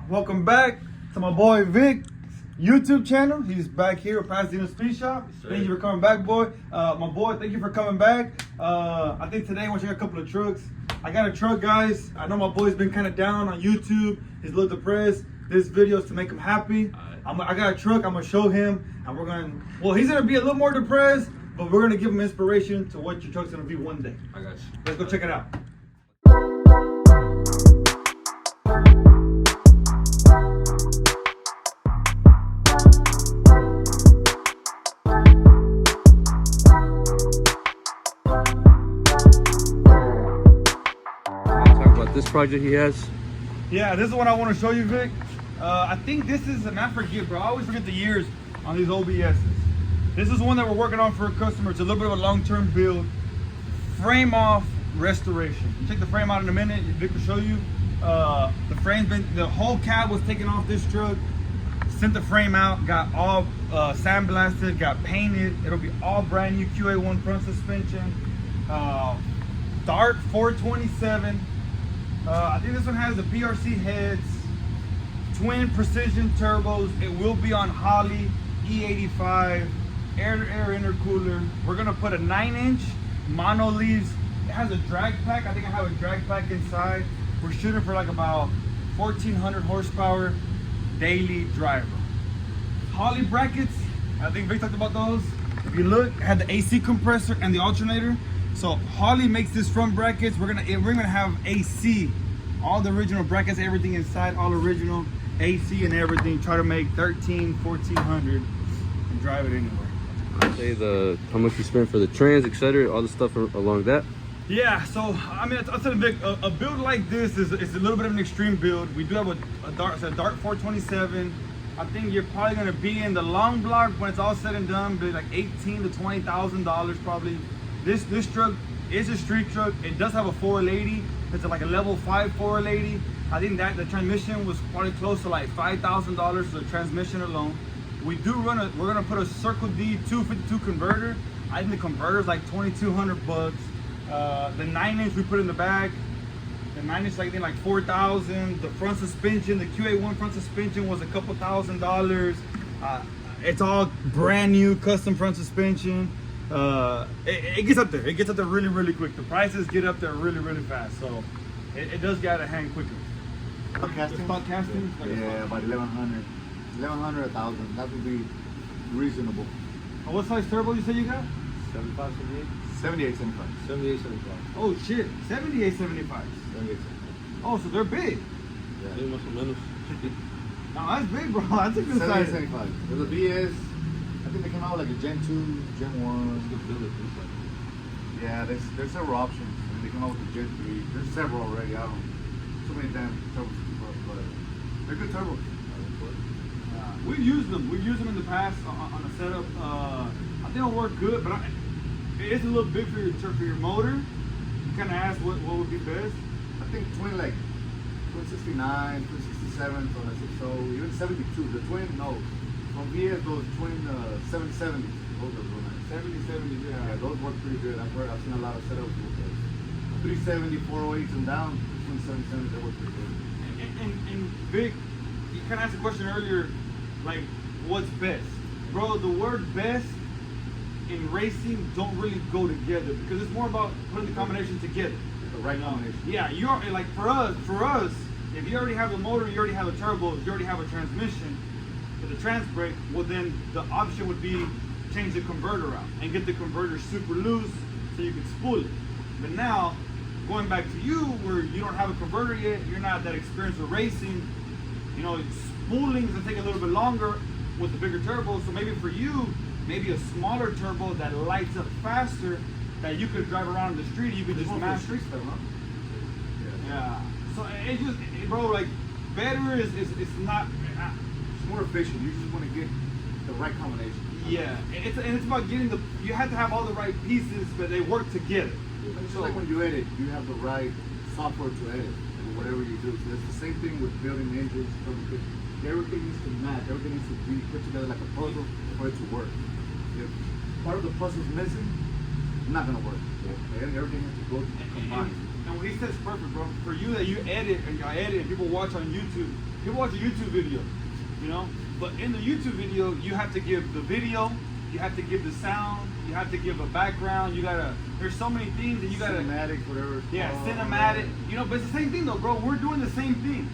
Welcome back to my boy Vic's YouTube channel. He's back here at Pasadena Speed Shop. Thank you for coming back, boy. My boy, thank you for coming back. I think today I want to check a couple of trucks. I got a truck, guys. I know my boy's been kind of down on YouTube. He's a little depressed. This video is to make him happy. I got a truck. I'm gonna show him, and we're gonna. Well, he's gonna be a little more depressed, but we're gonna give him inspiration to what your truck's gonna be one day. I got you. Let's go check it out. This project he has. Yeah, this is what I want to show you, Vic. I think this is, and I forget, bro. I always forget the years on these OBSs. This is one that we're working on for a customer. It's a little bit of a long-term build. Frame off restoration. You check the frame out in a minute. Vic will show you. The frame's been, the whole cab was taken off this truck. Sent the frame out. Got all sandblasted. Got painted. It'll be all brand new QA1 front suspension. Dart 427. I think this one has the PRC heads, twin precision turbos. It will be on Holley E85, air-to-air intercooler. We're gonna put a 9-inch mono leaves. It has a drag pack. I think I have a drag pack inside. We're shooting for like about 1,400 horsepower daily driver. Holley brackets. I think Vic talked about those. If you look, it had the AC compressor and the alternator. So Holley makes this front brackets. We're gonna have AC, all the original brackets, everything inside, all original AC and everything. Try to make 1,400 and drive it anywhere. Say how much you spend for the trans, etc., all the stuff along that. Yeah, so I mean, I'll tell you, Vic, a build like this is a little bit of an extreme build. We do have a Dart 427. I think you're probably gonna be in the long block when it's all said and done, be like $18,000 to $20,000 probably. This truck is a street truck. It does have a 480. It's like a level 5 480. I think that the transmission was probably close to like $5,000 for the transmission alone. We're gonna put a Circle D 252 converter. I think the converter is like 2,200 bucks. The 9-inch we put in the back. The 9-inch I think like 4,000. The front suspension, the QA1 front suspension was a couple $1,000s. It's all brand new custom front suspension. It gets up there. It gets up there really, really quick. The prices get up there really, really fast. So it does get out of hand quickly. Stock casting? Yeah, about 1,100. 1,100, 1,000. That would be reasonable. And what size turbo you say you got? 75, 78, 75. 78, 75. Oh shit, 78, 75. 78, 75. Oh, so they're big. Yeah. Más o menos. No, that's big, bro. That's a good 78, size. 75. There's a BS. I think they came out like a Gen 2, Gen 1. Yeah, there's several options. I mean, they come out with the Gen 3. There's several already. I don't know. So many damn turbos to keep up, but they're good turbos. We've used them. We've used them in the past on a setup. I think it'll work good, but it's a little big for your motor. You kind of asked what would be best. I think twin like 269, 267, so that's it. So even 72. The twin, no. From VS, those twin 770s, those are real nice. 70, Yeah, those work pretty good. I've seen a lot of setups with those. 370, 408s and down, twin 770s, they work pretty good. And Vic, you kind of asked a question earlier, like, what's best? Bro, the word best in racing don't really go together because it's more about putting the combination together. The right combination. Yeah, you are like for us, if you already have a motor, you already have a turbo, you already have a transmission for the trans brake, well then the option would be change the converter out and get the converter super loose so you can spool it. But now, going back to you where you don't have a converter yet, you're not that experienced with racing, you know, spooling is gonna take a little bit longer with the bigger turbo. So maybe for you, maybe a smaller turbo that lights up faster that you could drive around the street. You could just mash street stuff, huh? Yeah. So it just, bro, like better is not. It's more efficient. You just want to get the right combination. Yeah, it's about getting you have to have all the right pieces, but they work together. It's just like when you edit, you have the right software to edit, or whatever you do. So it's the same thing with building engines. Everything needs to match. Everything needs to be put together like a puzzle for it to work. If part of the puzzle is missing, it's not gonna work. Everything has to go combined. And what he says is perfect, bro. For you that you edit and people watch on YouTube, people watch a YouTube video, you know, but in the YouTube video, you have to give the video, you have to give the sound, you have to give a background, there's so many things that you gotta. Cinematic, whatever. Yeah, cinematic. You know, but it's the same thing though, bro. We're doing the same thing.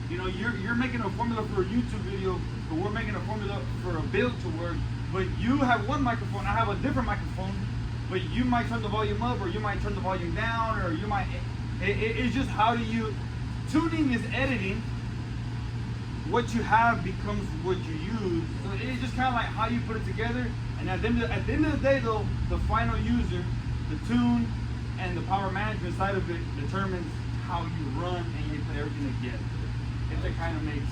You know, you're making a formula for a YouTube video, but we're making a formula for a build to work. But you have one microphone, I have a different microphone, but you might turn the volume up, or you might turn the volume down, or you might. It's just how do you. Tuning is editing. What you have becomes what you use. So it's just kind of like how you put it together. And at the end of the day, though, the final user, the tune, and the power management side of it determines how you run and you put everything together. If that kind of makes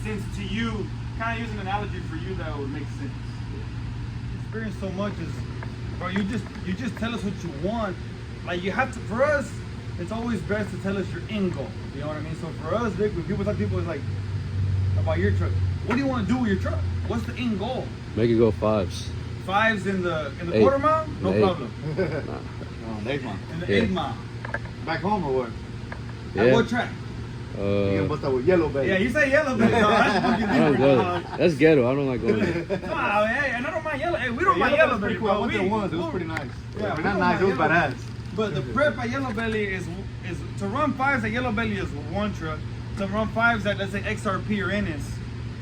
sense to you, kind of use an analogy for you that would make sense. Experience so much is, bro. You just tell us what you want. Like you have to. For us, it's always best to tell us your end goal. You know what I mean? So for us, Vic, when people talk to people, it's like about your truck. What do you want to do with your truck? What's the end goal? Make it go 5s. 5s in the Eight. quarter mile? No Eight. problem. Oh, the 8 mile. In the Yeah. 8 mile. Back home or what? At Yeah. what track? You can bust out with yellow belly. Yeah, you say yellow belly. No, that's fucking I don't different. go dog. there. That's ghetto. I don't like going there. Come on, hey, and I don't mind yellow. Hey, we don't mind Yellow yellow belly, belly's pretty cool. I bro. went there once. It was we- pretty nice. Yeah, I we mean, not don't nice. It was mind yellow badass. But the prep at Yellow Belly is to run 5s at Yellow Belly is one truck. To run 5s at, let's say, XRP or NS,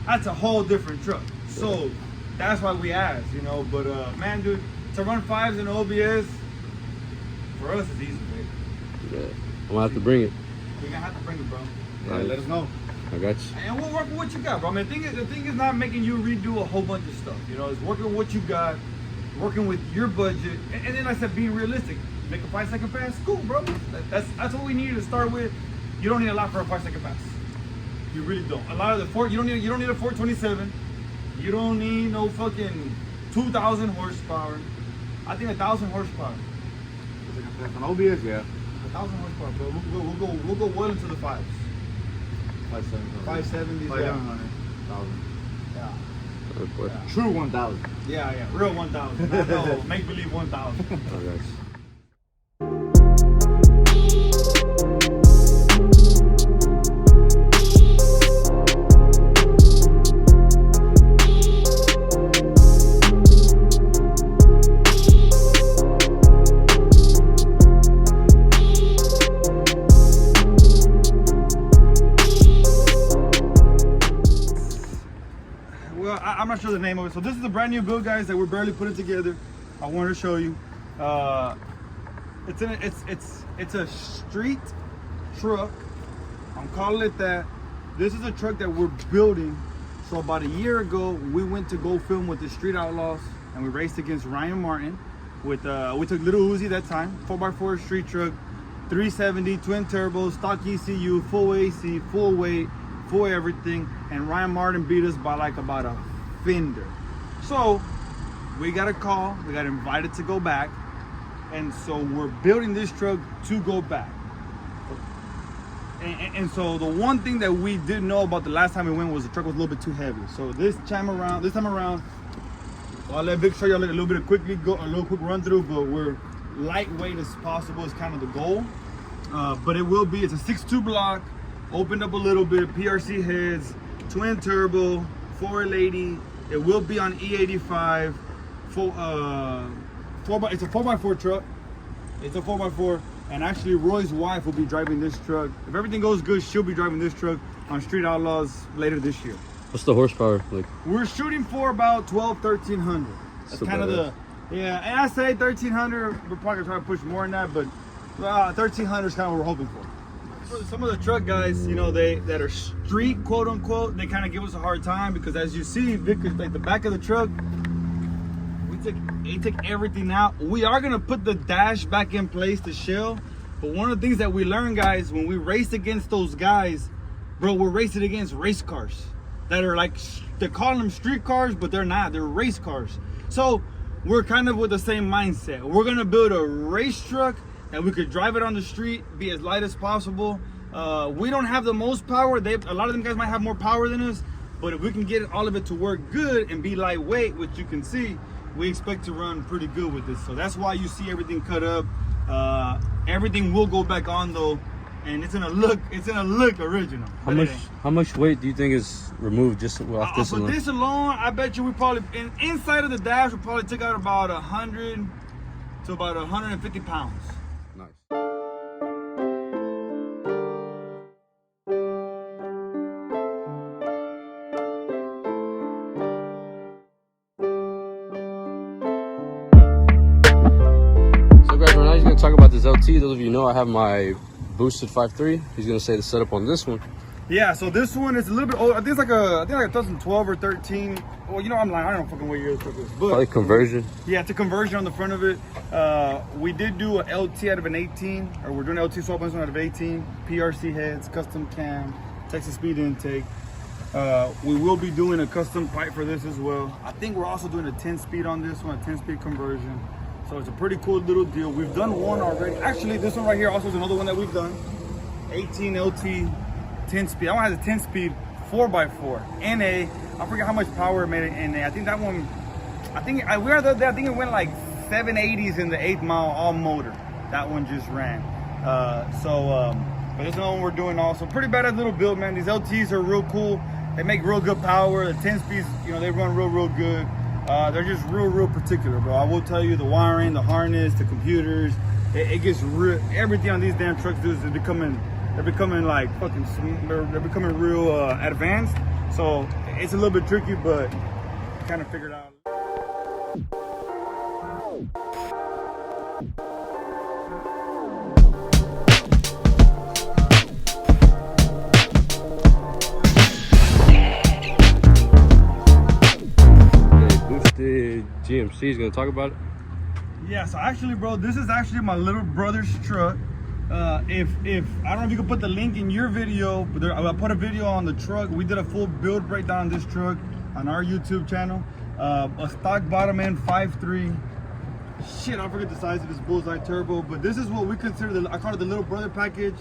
that's a whole different truck. So that's why we asked, you know. But man, dude, to run 5s in OBS for us is easy, baby. Yeah. I'm gonna have to bring it. We're gonna have to bring it, bro. Yeah, let us know. I got you. And we'll work with what you got, bro. I mean, the thing is not making you redo a whole bunch of stuff. You know, it's working with what you got, working with your budget, and then like I said, being realistic. Make a 5-second pass, cool, bro. That's what we needed to start with. You don't need a lot for a 5-second pass. You really don't. A lot of the you don't need a 427. You don't need no fucking 2,000 horsepower. I think 1,000 horsepower. On OBS, yeah. 1,000 horsepower, bro. We'll go well into the 5s. 570s, yeah. 500,000. Yeah. Of course. True 1,000. Yeah, real 1,000. Not no make believe 1,000. I got you. Well, I'm not sure the name of it. So this is a brand new build, guys, that we're barely putting together. I wanted to show you. It's a street truck. I'm calling it that. This is a truck that we're building. So about a year ago, we went to go film with the Street Outlaws, and we raced against Ryan Martin. With we took Little Uzi that time, 4x4 street truck, 370 twin turbo, stock ECU, full AC, full weight, full everything, and Ryan Martin beat us by like about a fender. So we got a call, we got invited to go back, and so we're building this truck to go back. And so the one thing that we didn't know about the last time we went was the truck was a little bit too heavy. So this time around, I'll let Vic show you a little bit of quick run through, but we're lightweight as possible is kind of the goal. But it will be, it's a 6.2 block, opened up a little bit, PRC heads, twin turbo, 480. It will be on E85. It's a 4x4 truck. It's a 4x4. And actually Roy's wife will be driving this truck. If everything goes good, she'll be driving this truck on Street Outlaws later this year. What's the horsepower like? We're shooting for about 1,300. That's Still kind of badass. yeah, and I say 1,300, we're probably trying to push more than that, but 1,300 is kind of what we're hoping for. Some of the truck guys, you know, that are street, quote unquote, they kind of give us a hard time because as you see, Vic, like the back of the truck, he took everything out. We are gonna put the dash back in place, the shell, but one of the things that we learned, guys, when we race against those guys, bro, we're racing against race cars that are like, they're calling them street cars, but they're not, they're race cars. So we're kind of with the same mindset. We're gonna build a race truck and we could drive it on the street, be as light as possible. We don't have the most power. A lot of them guys might have more power than us, but if we can get all of it to work good and be lightweight, which you can see, we expect to run pretty good with this. So that's why you see everything cut up. Everything will go back on though and it's gonna look original. How much weight do you think is removed just off this For alone? this alone, I bet you we probably inside of the dash we probably took out about 100 to about 150 pounds. Nice. So guys, right now he's gonna talk about this LT. Those of you know I have my boosted 5.3. He's gonna say the setup on this one. Yeah, so this one is a little bit old. I think it's like a 2012 or 13. Well, you know, I'm lying. I don't know fucking what year this truck is. But Probably conversion. yeah, it's a conversion on the front of it. We did do a LT out of an 18, or we're doing an LT swap on this one out of 18. PRC heads, custom cam, Texas speed intake. We will be doing a custom pipe for this as well. I think we're also doing a 10-speed on this one, a 10-speed conversion. So it's a pretty cool little deal. We've done one already. Actually, this one right here also is another one that we've done. 18 LT, 10-speed. That one has a 10-speed 4x4 NA. I forget how much power it made in NA. I think that one, I think it went like 780s in the 8th mile all motor. That one just ran. But this one we're doing also. Pretty badass little build, man. These LTs are real cool. They make real good power. The 10 speeds, you know, they run real good. They're just real particular, bro. I will tell you, the wiring, the harness, the computers, it gets real. Everything on these damn trucks, dudes, they're becoming like fucking, they're becoming real advanced. So it's a little bit tricky, but kind of figured out. GMC is gonna talk about it. Yeah, so actually, bro, this is actually my little brother's truck. If I don't know if you can put the link in your video, but I put a video on the truck. We did a full build breakdown on this truck on our YouTube channel. A stock bottom end 5.3. Shit, I forget the size of this bullseye turbo, but this is what we consider I call it the little brother package.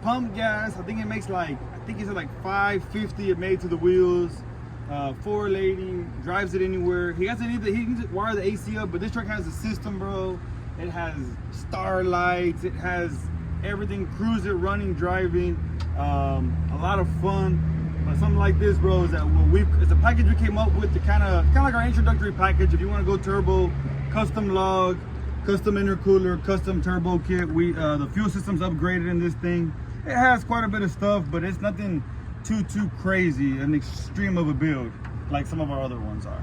Pump gas, I think it makes like, it's like 550 it made to the wheels. 480, drives it anywhere. He needs to wire the AC up, but this truck has a system, bro. It has starlights, it has everything, cruise it, running, driving, a lot of fun. But something like this, bro, is that it's a package we came up with to kind of like our introductory package. If you want to go turbo, custom log, custom intercooler, custom turbo kit. The fuel system's upgraded in this thing. It has quite a bit of stuff, but it's nothing too crazy, an extreme of a build like some of our other ones are.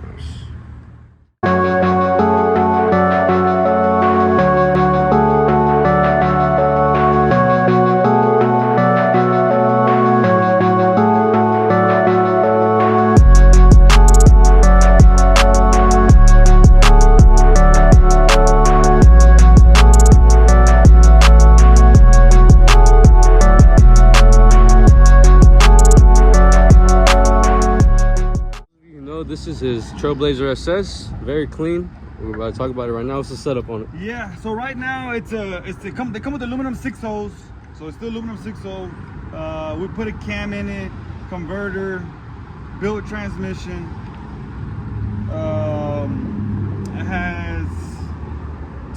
This is his Trailblazer SS, very clean. We're about to talk about it right now. What's the setup on it? Yeah, so right now they come with aluminum 6.0s, so it's still aluminum 6.0. We put a cam in it, converter, built transmission. It has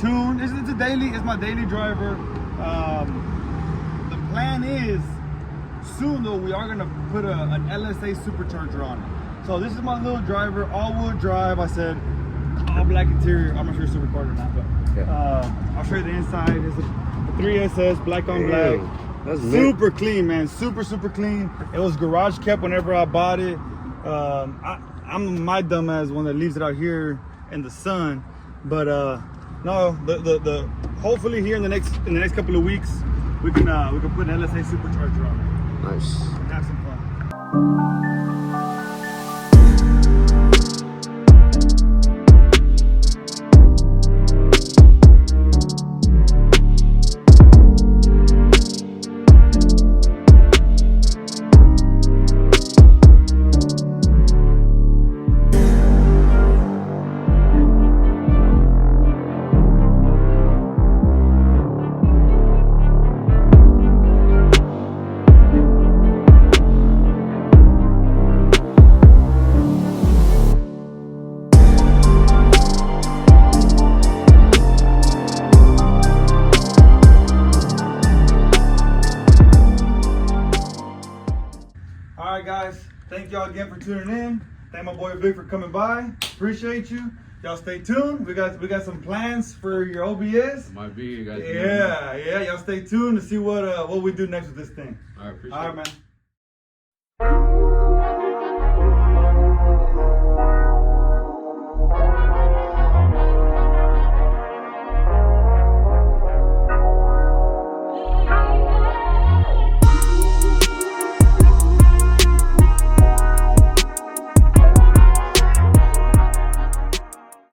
tune. It's my daily driver. The plan is soon though we are gonna put an LSA supercharger on it. So this is my little driver, all-wheel drive. I said all black interior. I'm not sure it's recorded or not, but yeah. I'll show you the inside. It's a 3SS, black on black. That's super clean, man. Super clean. It was garage kept whenever I bought it. I'm my dumbass one that leaves it out here in the sun. But no, the hopefully here in the next couple of weeks we can put an LSA supercharger on it. Nice. And have some fun. again for tuning in. Thank my boy Vic for coming by. Appreciate you. Y'all stay tuned. We got some plans for your OBS. Might be, you guys. Yeah. Y'all stay tuned to see what we do next with this thing. All right, appreciate All it. right, man.